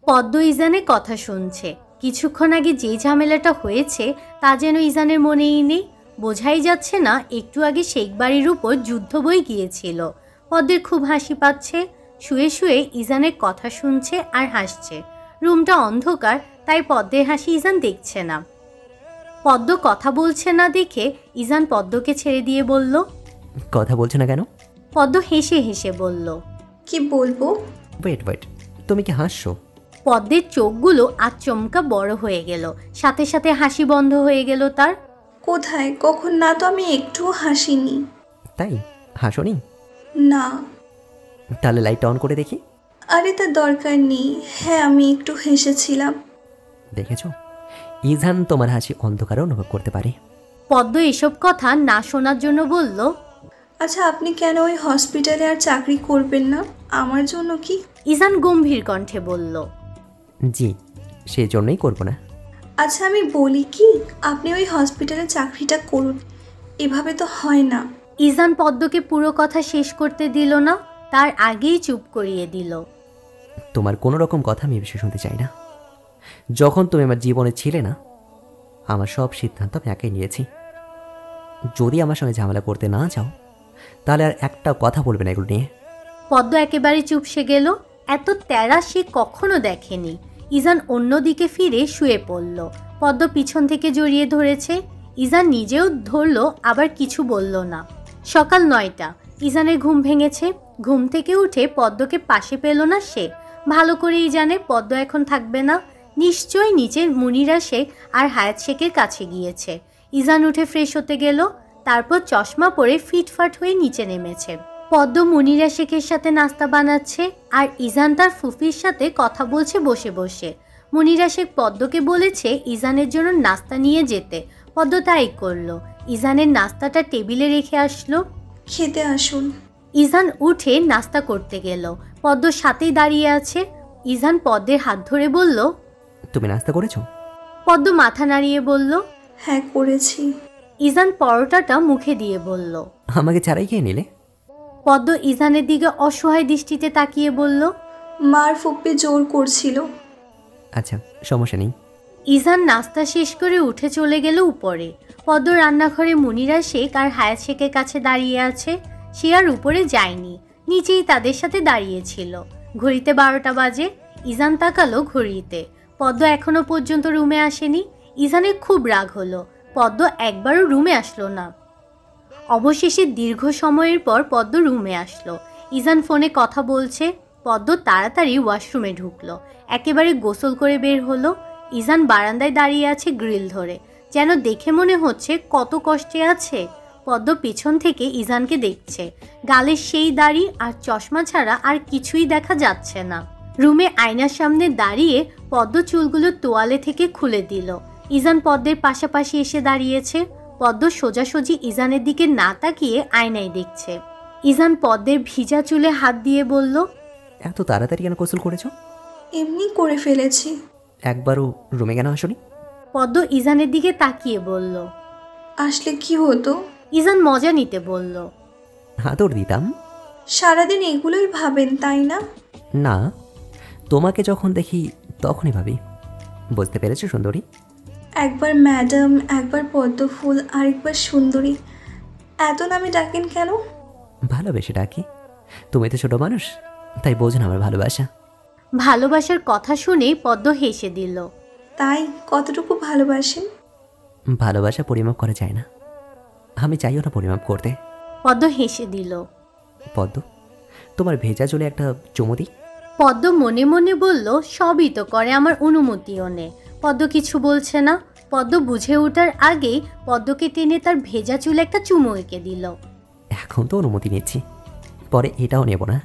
পদ্ম ইজানের কথা শুনছে। কিছুক্ষণ আগে যে ঝামেলাটা হয়েছে তা যেন ইজানের মনেই নেই। বোঝাই যাচ্ছে না একটু আগে শেখ বাড়ির উপর যুদ্ধ বই গিয়েছিল। পদ্মের খুব হাসি পাচ্ছে। শুয়ে শুয়ে ইজানের কথা শুনছে আর হাসছে। রুমটা অন্ধকার, তাই পদ্মের হাসি ইজান দেখছে না। পদ্ম কথা বলছে না দেখে ইজান পদ্মকে ছেড়ে দিয়ে বলল, কথা বলছো না কেন? পদ্ম হেসে হেসে বলল, কি বলবো? ওয়েট ওয়েট, তুমি কি হাসছো? পদ্মের চোখগুলো আচমকা বড় হয়ে গেল, সাথে সাথে হাসি বন্ধ হয়ে গেল তার। কোথায়, কখন? না তো, আমি একটুও হাসিনি। তাই হাসোনি? না। তাহলে লাইটটা অন করে দেখি। আরে তার দরকার নেই। হ্যাঁ, আমি একটু হেসেছিলাম। দেখেছো, ইজান তোমার হাসি অন্ধকারে অনুভব করতে পারে। পদ্ম এসব কথা না শোনার জন্য বলল, আচ্ছা, আপনি কেন ওই হসপিটালে আর চাকরি করবেন না? আমার জন্য কি? ইজান গম্ভীর কণ্ঠে বলল, জি, সেই জন্যই করবো না। আচ্ছা, আমি বলি কি, আপনি ওই হসপিটালে চাকরিটা করুন। এভাবে তো হয় না। ইজান পদ্মকে পুরো কথা শেষ করতে দিল না, তার আগেই চুপ করিয়ে দিল। তোমার কোনো রকম কথা আমি বেশি শুনতে চাই না। যখন তুমি আমার জীবনে ছিলে না, আমার সব সিদ্ধান্ত আমি একাই নিয়েছি। যদি আমার সঙ্গে ঝামেলা করতে না চাও তাহলে আর একটা কথা বলবে না এগুলো নিয়ে। পদ্ম একেবারে চুপসে গেল। এত তেরা সে কখনো দেখেনি। ইজান অন্যদিকে ফিরে শুয়ে পড়ল। পদ্ম পিছন থেকে জড়িয়ে ধরেছে। ইজান নিজেও ধরল, আবার কিছু বলল না। সকাল 9টা, ইজানের ঘুম ভেঙেছে। ঘুম থেকে উঠে পদ্মকে পাশে পেল না সে। ভালো করেই জানে পদ্ম এখন থাকবে না। নিশ্চয়ই নিচে মুনিরা শেখ আর হায়াত শেখের কাছে গিয়েছে। ইজান উঠে ফ্রেশ হতে গেল, তারপর চশমা পরে ফিটফাট হয়ে নিচে নেমেছে। পদ্ম মুনিরা শেখের সাথে নাস্তা বানাচ্ছে আর ইজান তার ফুফির সাথে কথা বলছে বসে বসে। মুনিরা শেখ পদ্মকে বলেছে ইজানের জন্য নাস্তা নিয়ে যেতে। পদ্ম তাই করলো। ইজানের নাস্তাটা টেবিলে রেখে আসলো। খেতে আসুন। ইজান উঠে নাস্তা করতে গেল। পদ্ম সাথেই দাঁড়িয়ে আছে। ইজান পদ্মের হাত ধরে বলল, তুমি নাস্তা করেছো? পদ্ম মাথা নাড়িয়ে বলল, হ্যাঁ, করেছি। ইজান পরোটাটা মুখে দিয়ে বলল, আমাকে ছাড়াই খেয়ে নিলে? পদ্ম ইজানের দিকে অসহায় দৃষ্টিতে তাকিয়ে বলল, মার ফুপ্পি জোর করছিল। আচ্ছা, সমস্যা নেই। ইজান নাস্তা শেষ করে উঠে চলে গেল উপরে। পদ্ম রান্নাঘরে মুনিরা শেখ আর হায়াত শেখের কাছে দাঁড়িয়ে আছে। সে আর উপরে যায়নি, নিচেই তাদের সাথে দাঁড়িয়েছিল। ঘড়িতে 12টা বাজে। ইজান তাকালো ঘড়িতে। পদ্ম এখনো পর্যন্ত রুমে আসেনি। ইজানের খুব রাগ হলো। পদ্ম একবারও রুমে আসলো না। অবশেষে দীর্ঘ সময়ের পর পদ্ম রুমে আসলো। ইজান ফোনে কথা বলছে। পদ্ম তাড়াতাড়ি ওয়াশরুমে ঢুকলো। একেবারে গোসল করে বের হলো। ইজান বারান্দায় দাঁড়িয়ে আছে গ্রিল ধরে, যেন দেখে মনে হচ্ছে কত কষ্টে আছে। পদ্ম পিছন থেকে ইজানকে দেখছে। গালের সেই দাড়ি আর চশমা ছাড়া আর কিছুই দেখা যাচ্ছে না। রুমে আয়নার সামনে দাঁড়িয়ে পদ্ম চুলগুলো তোয়ালে থেকে খুলে দিল। ইজান পদ্মের পাশাপাশি এসে দাঁড়িয়েছে। পদ্ম সোজাসুজি ইজানের দিকে না তাকিয়ে আয়নায় দেখছে। ইজান পদ্মের ভিজা চুলে হাত দিয়ে বলল, এত তাড়াতাড়ি কেন গোসল করেছো? এমনি করে ফেলেছি। একবারও রুমে কেন আসোনি? পদ্ম ইজানের দিকে তাকিয়ে বলল, আসলে কি হতো? ইজান মজা নিতে বলল, হাতর দিতাম। সারাদিন এগুলোই ভাবেন, তাই না? না, তোমাকে যখন দেখি তখনই ভাবি। বুঝতে পেরেছো সুন্দরী? একবার ম্যাডাম, একবার পদ্মফুল, আরেকবার সুন্দরী। এত নামে ডাকেন কেন? ভালোবেসে ডাকি। তুমি তো ছোট মানুষ, তাই বোঝো না আমার ভালোবাসা। ভালোবাসার কথা শুনেই পদ্ম হেসে দিল। তাই কতটুকু ভালোবাসেন? ভালোবাসা পরিমাপ করা যায় না, আমি চাইও না পরিমাপ করতে। পদ্ম হেসে দিল। পদ্ম, তোমার ভেজা চুলে একটা চুমু দিই? পদ্ম মনে মনে বলল, সবই তো করে, আমার অনুমতিও নেই। পদ্ম কিছু বলছে না। পদ্ম বুঝে ওঠার আগেই পদ্মকে টেনে তার ভেজা চুলে একটা চুমু এঁকে দিল। এখন তো অনুমতি নিচ্ছি, পরে এটাও নেব না।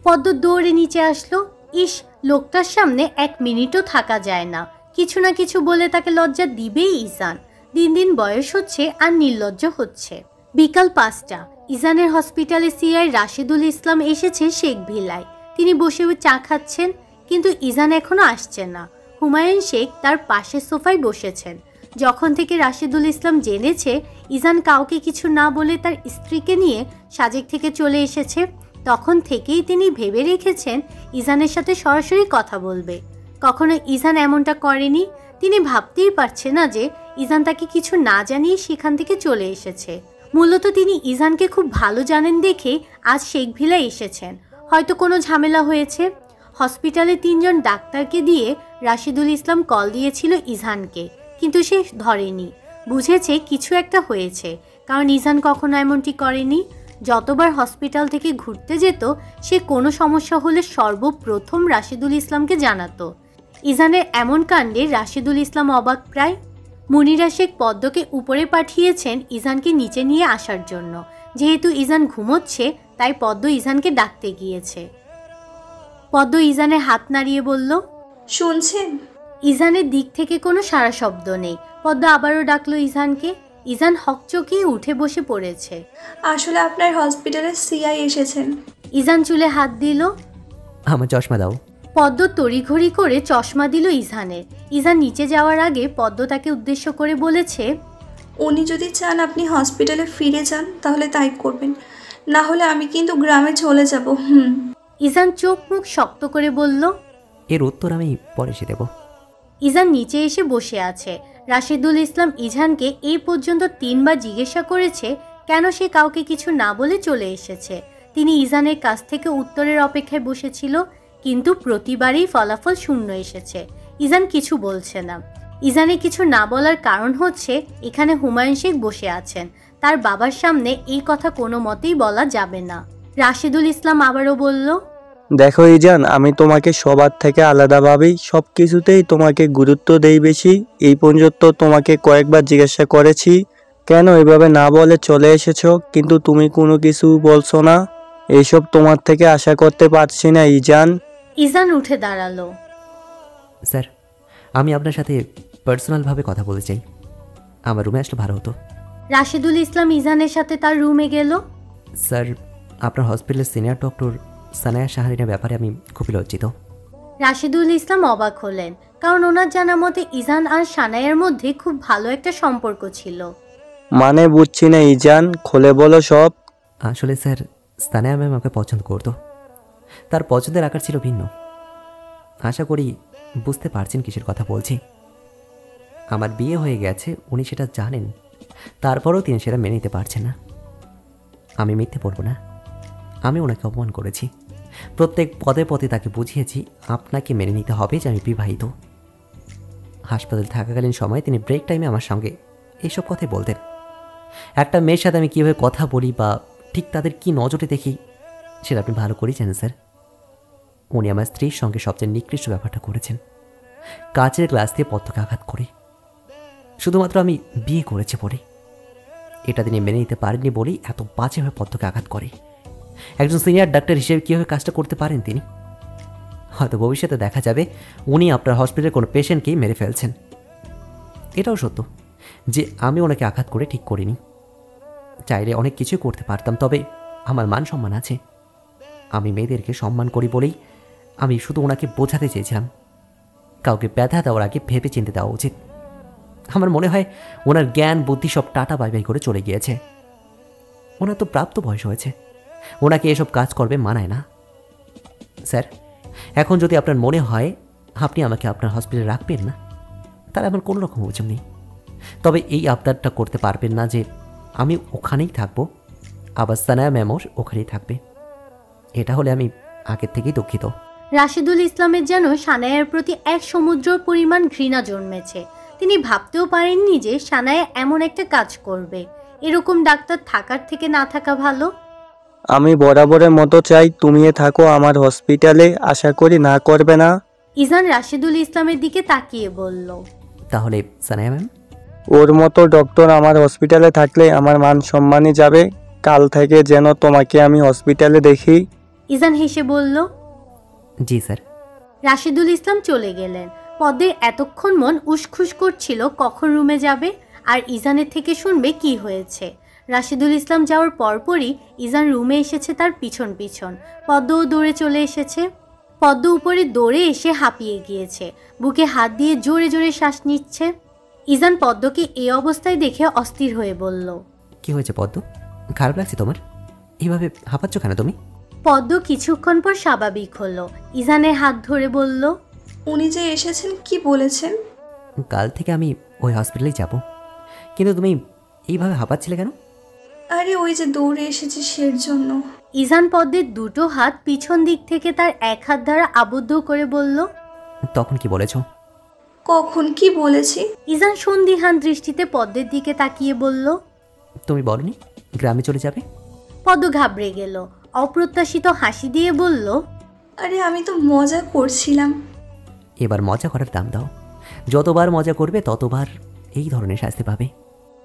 পদ্ম দৌড়ে নিচে আসলো। ইস, লোকটার সামনে 1 মিনিটও থাকা যায় না। কিছু না কিছু বলে তাকে লজ্জা দিবেই ইজান। দিন দিন বয়স হচ্ছে আর নির্লজ্জ হচ্ছে। বিকাল 5টা। ইজানের হসপিটালে সিআই রাশেদুল ইসলাম এসেছে শেখ ভিলায়। তিনি বসে চা খাচ্ছেন, কিন্তু ইজান এখনো আসছে না। হুমায়ুন শেখ তার পাশের সোফায় বসেছেন। যখন থেকে রাশেদুল ইসলাম জেনেছে ইজান কাউকে কিছু না বলে তার স্ত্রীকে নিয়ে সাজেক থেকে চলে এসেছে, তখন থেকেই তিনি ভেবে রেখেছেন ইজানের সাথে সরাসরি কথা বলবে। কখনো ইজান এমনটা করেনি। তিনি ভাবতেই পারছে না যে ইজান তাকে কিছু না জানিয়ে সেখান থেকে চলে এসেছে। মূলত তিনি ইজানকে খুব ভালো জানেন দেখে আজ শেখ ভিলায় এসেছেন। হয়তো কোনো ঝামেলা হয়েছে। হসপিটালে 3 জন ডাক্তারকে দিয়ে রাশিদুল ইসলাম কল দিয়েছিল ইজানকে, কিন্তু সে ধরেনি। বুঝেছে কিছু একটা হয়েছে, কারণ ইজান কখনো এমনটি করেনি। যতবার হসপিটাল থেকে ঘুরতে যেত সে কোনো সমস্যা হলে সর্বপ্রথম রাশিদুল ইসলামকে জানাতো। ইজানের এমন কাণ্ডে রাশিদুল ইসলাম অবাক প্রায়। মুনিরা শেখ পদ্মকে উপরে পাঠিয়েছেন ইজানকে নিচে নিয়ে আসার জন্য। যেহেতু ইজান ঘুমোচ্ছে তাই পদ্ম ইজানকে ডাকতে গিয়েছে। পদ্ম ইজানের হাত নাড়িয়ে বলল, শুনছেন? ইজানের দিক থেকে কোনো সাড়া শব্দ নেই। পদ্ম আবারও ডাকলো ইজানকে। ইজান হকচকিয়ে উঠে বসে পড়েছে। আসলে আপনার হসপিটালে সিআই এসেছেন। ইজান চুলে হাত দিল। আমার চশমা দাও। পদ্ম তড়িঘড়ি করে চশমা দিল ইজানের। ইজান নিচে যাওয়ার আগে পদ্ম তাকে উদ্দেশ্য করে বলেছে, উনি যদি চান আপনি হসপিটালে ফিরে যান তাহলে তাই করবেন, না হলে আমি কিন্তু গ্রামে চলে যাব। ইজান চোখ মুখ শক্ত করে বলল, এর উত্তর আমি পরে এসে দেব। ইজান নিচে এসে বসে আছে। রাশিদুল ইসলাম ইজানকে এই পর্যন্ত 3 বার জিজ্ঞাসা করেছে কেন সে কাউকে কিছু না বলে চলে এসেছে। তিনি ইজানের কাছ থেকে উত্তরের অপেক্ষায় বসেছিল, কিন্তু প্রতিবারই ফলাফল শূন্য এসেছে। ইজান কিছু বলছে না। ইজানে কিছু না বলার কারণ হচ্ছে এখানে হুমায়ুন শেখ বসে আছেন। তার বাবার সামনে এই কথা কোনো মতেই বলা যাবে না। রাশিদুল ইসলাম আবারও বলল, দেখো ইজান, আমি তোমাকে সবার থেকে আলাদা ভাবি, সব কিছুতেই তোমাকে গুরুত্ব দেই বেশি। এই পর্যন্ত তোমাকে কয়েকবার জিজ্ঞাসা করেছি কেন এভাবে না বলে চলে এসেছো, কিন্তু তুমি কোনো কিছু বলছো না। এইসব তোমার থেকে আশা করতে পারছি না ইজান। ইজান উঠে দাঁড়ালো। স্যার, আমি আপনার সাথে পার্সোনালভাবে কথা বলতে চাই। আমার রুমে আসলে ভালো হতো। রাশিদুল ইসলাম ইজানের সাথে তার রুমে গেল। স্যার, আপনার হসপিটালের সিনিয়র ডক্টর সানায়া শাহরিনের ব্যাপারে আমি খুবই লজ্জিত। রাশিদুল ইসলাম অবাক হলেন, কারণ ওনার জানা মতে ইজান আর সানায়ার মধ্যে খুব ভালো একটা সম্পর্ক ছিল। মানে বুঝছি না ইজান, খুলে বলো সব। আসলে স্যার, সানায়া ম্যাম আমাকে পছন্দ করতো। তার পছন্দের আকার ছিল ভিন্ন। আশা করি বুঝতে পারছেন কিসের কথা বলছি। আমার বিয়ে হয়ে গেছে, উনি সেটা জানেন, তারপরেও তিনি সেটা মেনে নিতে পারছেন না। আমি মিথ্যে বলবো না, আমি ওনাকে অপমান করেছি। প্রত্যেক পদে পদে তাকে বুঝিয়েছি আপনাকে মেনে নিতে হবে যে আমি বিবাহিত। হাসপাতালে থাকাকালীন সময় তিনি ব্রেক টাইমে আমার সঙ্গে এইসব কথাই বলতেন। একটা মেয়ের সাথে আমি কীভাবে কথা বলি বা ঠিক তাদের কি নজরে দেখি সেটা আপনি ভালো করেই জানেন স্যার। উনি আমার স্ত্রীর সঙ্গে সবচেয়ে নিকৃষ্ট ব্যাপারটা করেছেন, কাচের গ্লাস দিয়ে পদ্মকে আঘাত করে। শুধুমাত্র আমি বিয়ে করেছি বলে, এটা তিনি মেনে নিতে পারেননি বলেই এত বাজেভাবে পদ্মকে আঘাত করে। একজন সিনিয়র ডাক্তার হিসেবে কীভাবে কাজটা করতে পারেন তিনি? হয়তো ভবিষ্যতে দেখা যাবে উনি আপনার হসপিটালের কোনো পেশেন্টকেই মেরে ফেলছেন। এটাও সত্য যে আমি ওনাকে আঘাত করে ঠিক করিনি। চাইলে অনেক কিছুই করতে পারতাম, তবে আমার মান সম্মান আছে। আমি মেয়েদেরকে সম্মান করি বলেই আমি শুধু ওনাকে বোঝাতে চেয়েছিলাম কাউকে ব্যথা দেওয়ার আগে ভেবে চিনতে দেওয়া উচিত। আমার মনে হয় ওনার জ্ঞান বুদ্ধি সব টাটা বাই বাই করে চলে গিয়েছে। ওনার তো প্রাপ্ত বয়স হয়েছে, ওনাকে এসব কাজ করবে মানায় না। স্যার, এখন যদি আপনার মনে হয় আপনি আমাকে আপনার হসপিটালে রাখবেন না, তাহলে আমার কোনো রকম অভিযোগ নেই। তবে এই আবদারটা করতে পারবেন না যে আমি ওখানেই থাকবো, আবার সানায়া ম্যামও ওখানেই থাকবে। এটা হলে আমি আগের থেকেই দুঃখিত। রাশিদুল ইসলামের যেন সানায়ার প্রতি এক সমুদ্র পরিমাণ ঘৃণা জন্মেছে। তিনি ভাবতেও পারেননি যে সানায়া এমন একটা কাজ করবে। এরকম ডাক্তার থাকার থেকে না থাকা ভালো। আমি বরাবরের মতো চাই তুমিও থাকো আমার হসপিটালে, আশা করি না করবে না। ইজান রাশিদুল ইসলামের দিকে তাকিয়ে বলল, তাহলে সানায়া ম্যাম? ওর মতো ডক্টর আমার হসপিটালে থাকলে আমার মান সম্মানই যাবে। কাল থেকে যেন তোমাকে আমি হসপিটালে দেখি। ইজান হেসে বলল, জি স্যার। রাশিদুল ইসলাম চলে গেলেন। পদ্মের এতক্ষণ মন উসখুস করছিল কখন রুমে যাবে আর ইজানের থেকে শুনবে কি হয়েছে। রাশিদুল ইসলাম যাওয়ার পরপরই ইজান রুমে এসেছে তার পিছন পিছন। পদ্মও দৌড়ে চলে এসেছে। পদ্ম উপরে দৌড়ে এসে হাঁপিয়ে গিয়েছে, বুকে হাত দিয়ে জোরে জোরে শ্বাস নিচ্ছে। ইজান পদ্মকে এই অবস্থায় দেখে অস্থির হয়ে বলল, কি হয়েছে পদ্ম? খারাপ লাগছে তোমার? এইভাবে হাঁপাচ্ছ কেন তুমি? পদ্ম কিছুক্ষণ পর স্বাভাবিক হলো। ইজানের হাত ধরে বলল, উনি যে এসেছেন কি বলেছেন? কাল থেকে আমি ওই হসপিটালেই যাব। কিন্তু তুমি এইভাবে হাঁপাচ্ছিলে কেন? আরে ওই যে দৌড়ে এসেছি সের জন্য। ইজান পদ্মের দুটো হাত পিছন দিক থেকে তার এক হাত দ্বারা আবদ্ধ করে বলল। তখন কি বলেছ? কখন কি বলেছি? ইজান সন্দিহান দৃষ্টিতে পদ্মের দিকে তাকিয়ে বলল। তুমি বলনি গ্রামে চলে যাবে? পদ্ম ঘাবড়ে গেল, অপ্রত্যাশিত হাসি দিয়ে বলল, আরে আমি তো মজা করছিলাম। এবার মজা করার দাম দাও। যতবার মজা করবে ততবার এই ধরনের শাস্তি পাবে।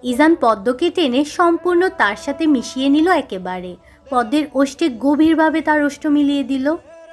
ইজান পদ্মকে টেনে সম্পূর্ণ তার সাথে মিশিয়ে নিল একেবারে। পদ্মের ওষ্ঠে গভীরভাবে তার ওষ্ঠ মিলিয়ে দিল।